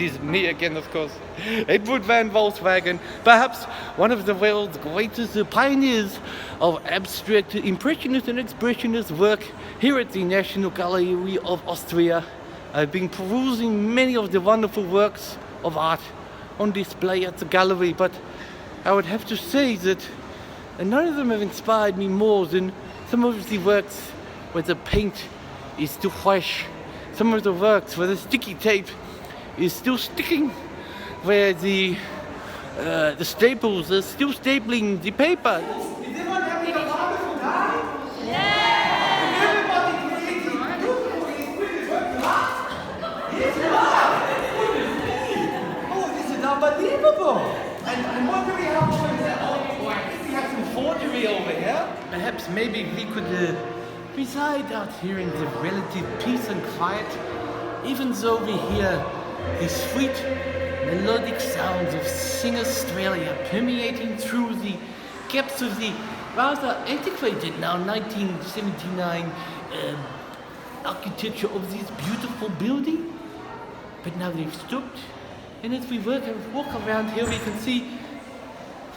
is me again, of course. Edward van Volkswagen, perhaps one of the world's greatest pioneers of abstract impressionist and expressionist work here at the National Gallery of Austria. I've been perusing many of the wonderful works of art on display at the gallery, but I would have to say that none of them have inspired me more than some of the works where the paint is still fresh, some of the works where the sticky tape is still sticking, where the staples are still stapling the paper. Is everyone having a wonderful time? Yeah! Everybody creating beautiful, working hard? Yes, you are! Oh, this is unbelievable! I'm wondering how much is that? Oh, I think we have some forgery over here. Perhaps maybe we could reside out here in the relative peace and quiet, even though we hear the sweet melodic sounds of Sing Australia permeating through the gaps of the rather antiquated now 1979 architecture of this beautiful building. But now they've stopped, and as we walk around here, we can see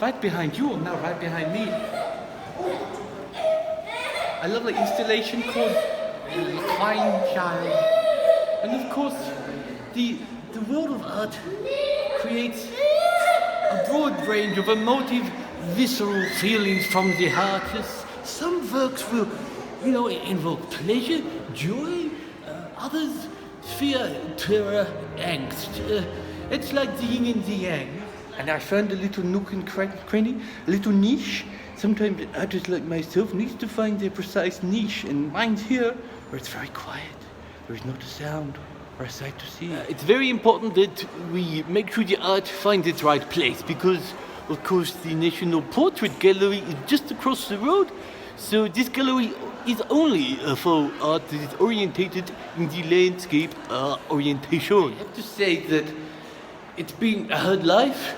right behind you, now right behind me, a lovely installation called The Crying Child. And of course, the world of art creates a broad range of emotive, visceral feelings from the heart. Some works will, invoke pleasure, joy, others fear, terror, angst. It's like the yin and the yang. And I found a little nook and cranny, a little niche. Sometimes artists like myself need to find their precise niche, and mine's here, where it's very quiet. There is not a sound or a sight to see. It's very important that we make sure the art finds its right place, because, of course, the National Portrait Gallery is just across the road. So this gallery is only for art that is orientated in the landscape orientation. I have to say that it's been a hard life.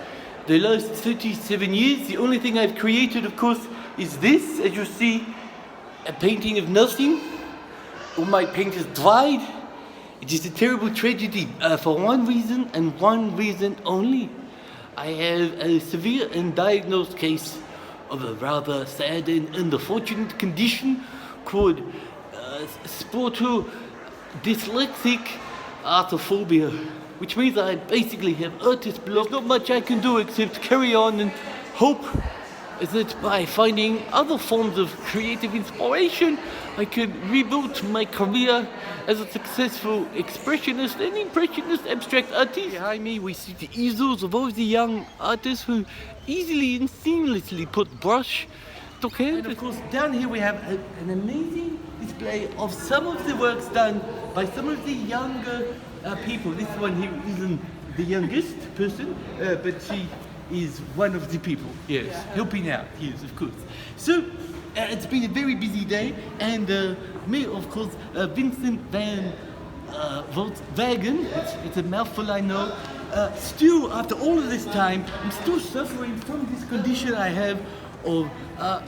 The last 37 years, the only thing I've created, of course, is this. As you see, a painting of nothing. All my paint has dried. It is a terrible tragedy for one reason and one reason only. I have a severe and diagnosed case of a rather sad and unfortunate condition called sponto-dyslexic arthrophobia, which means I basically have artist block. There's not much I can do except carry on and hope that by finding other forms of creative inspiration, I can rebuild my career as a successful expressionist and impressionist abstract artist. Behind me we see the easels of all the young artists who easily and seamlessly put brush to hand. And of course down here we have an amazing display of some of the works done by some of the younger people. This one here isn't the youngest person, but she is one of the people, yes, helping out, yes, of course. So, it's been a very busy day, and me, of course, Vincent van Volkswagen, it's a mouthful, I know, still, after all of this time, I'm still suffering from this condition I have of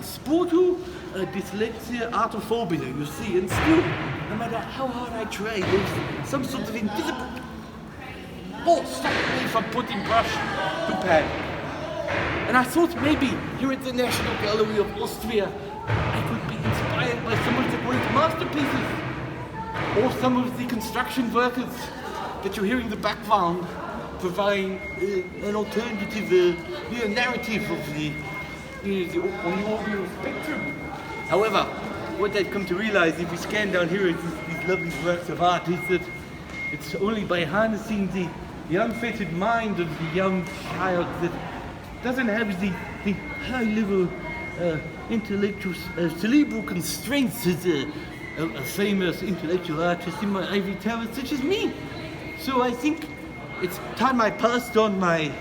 sponto-dyslexia arthrophobia, you see, and still, no matter how hard I try, there's some sort of invisible force stopping me from putting brush to pad. And I thought maybe here at the National Gallery of Austria, I could be inspired by some of the great masterpieces, or some of the construction workers that you hear in the background, providing an alternative narrative of the audio spectrum. However, what I've come to realize if we scan down here at these lovely works of art is that it's only by harnessing the unfettered mind of the young child that doesn't have the high-level intellectual cerebral constraints as a famous intellectual artist in my ivory tower such as me. So I think it's time I passed on my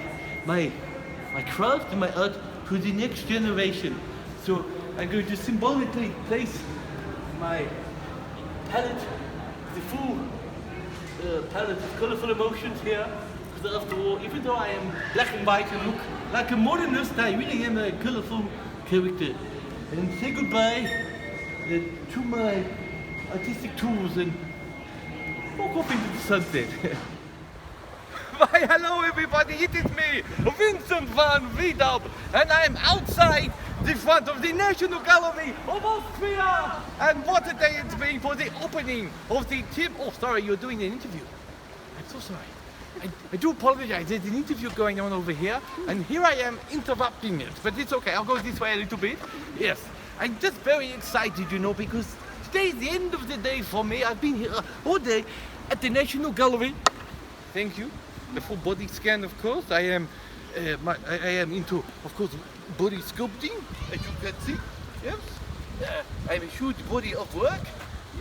craft and my art to the next generation. So I'm going to symbolically place my palette, the full palette of colorful emotions here. Because after all, even though I am black and white and look like a modernist, I really am a colorful character. And say goodbye to my artistic tools and walk off into the sunset. Why, hello everybody, it is me, Vincent van Wiedop, and I'm outside the front of the National Gallery of Austria. And what a day it's been for the opening of the Oh, sorry, you're doing an interview. I'm so sorry. I do apologize, there's an interview going on over here, and here I am interrupting it, but it's okay, I'll go this way a little bit. Yes, I'm just very excited, you know, because today is the end of the day for me. I've been here all day at the National Gallery. Thank you. The full body scan, of course. I am into, of course, body sculpting, as you can see. Yes. I have a huge body of work.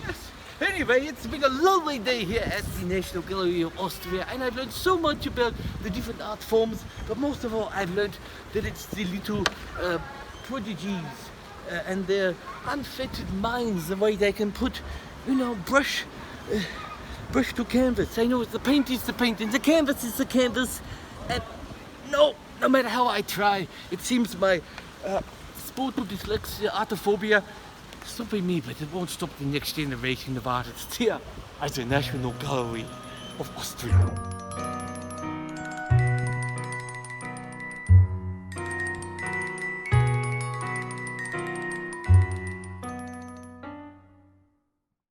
Yes. Anyway, it's been a lovely day here at the National Gallery of Austria, and I've learned so much about the different art forms, but most of all I've learned that it's the little prodigies and their unfettered minds, the way they can put, you know, brush to canvas. I know the paint is the paint and the canvas is the canvas, and no matter how I try, it seems my sport of dyslexia, artophobia, stopping me, but it won't stop the next generation of artists here at the National Gallery of Austria.